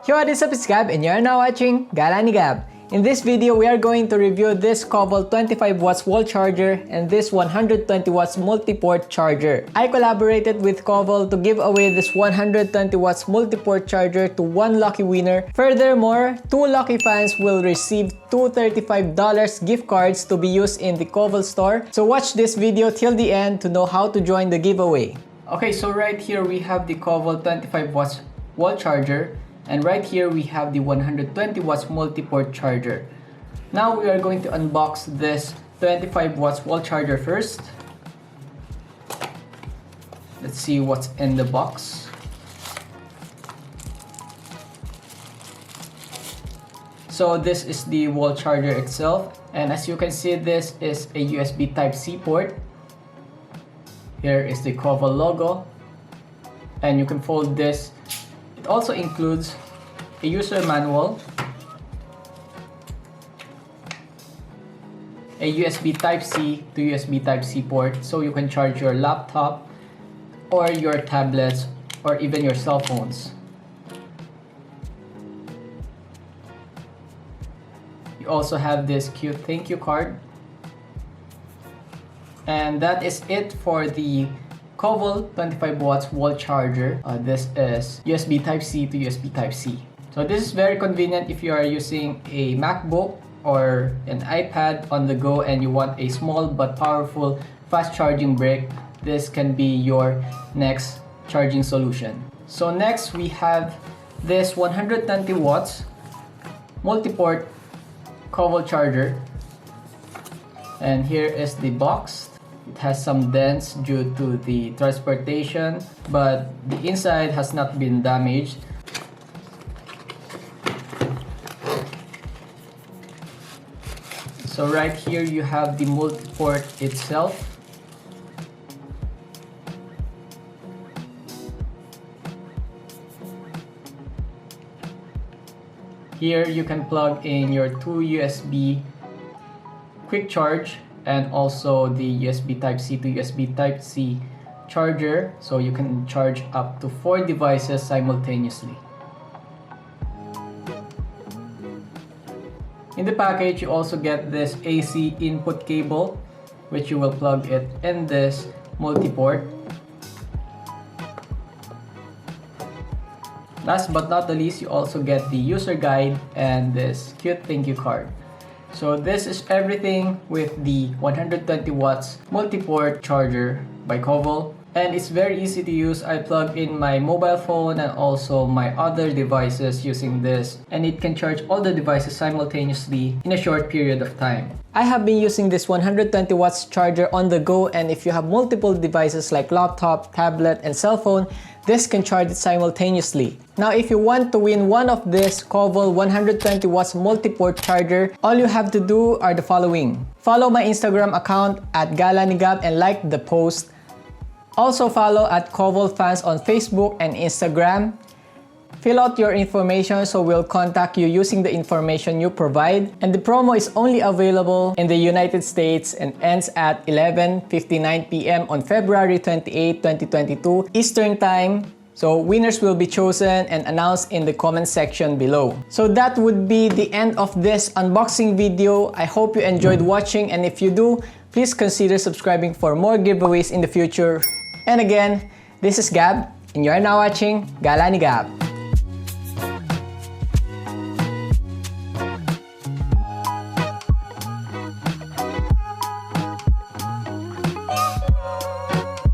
Yo, what is up, it's Gab and you're now watching Galanigab. In this video, we are going to review this KOVOL 25 watts wall charger and this 120 watts multi-port charger. I collaborated with KOVOL to give away this 120 watts multi-port charger to one lucky winner. Furthermore, 2 lucky fans will receive two $35 gift cards to be used in the KOVOL store. So watch this video till the end to know how to join the giveaway. Okay, so right here we have the KOVOL 25 watts wall charger. And right here we have the 120 watts multi-port charger. Now we are going to unbox this 25 watts wall charger first. Let's see what's in the box. So this is the wall charger itself, and as you can see, this is a USB Type-C port. Here is the KOVOL logo, and you can fold this. It also includes a user manual, a USB Type-C to USB Type-C port, so you can charge your laptop or your tablets or even your cell phones. You also have this cute thank you card. And that is it for the KOVOL 25 watts wall charger. This is USB Type-C to USB Type-C. So this is very convenient if you are using a MacBook or an iPad on the go and you want a small but powerful fast charging brick. This can be your next charging solution. So next we have this 120 watts multi-port KOVOL charger. And here is the box. It has some dents due to the transportation, but the inside has not been damaged. So right here you have the multi-port itself. Here you can plug in your 2 USB quick charge and also the USB Type-C to USB Type-C charger, so you can charge up to 4 devices simultaneously. In the package, you also get this AC input cable, which you will plug it in this multi-port. Last but not the least, you also get the user guide and this cute thank you card. So this is everything with the 120 watts multi-port charger by KOVOL, and it's very easy to use. I plug in my mobile phone and also my other devices using this, and it can charge all the devices simultaneously in a short period of time. I have been using this 120 watts charger on the go, and if you have multiple devices like laptop, tablet, and cell phone, this can charge it simultaneously. Now, if you want to win one of this KOVOL 120 watts multi-port charger, all you have to do are the following. Follow my Instagram account at galanigab and like the post. Also follow at KOVOL fans on Facebook and Instagram. Fill out your information so we'll contact you using the information you provide. And the promo is only available in the United States and ends at 11:59 p.m. on February 28, 2022 Eastern Time. So winners will be chosen and announced in the comment section below. So that would be the end of this unboxing video. I hope you enjoyed watching, and if you do, please consider subscribing for more giveaways in the future. And again, this is Gab and you're now watching Galanigab.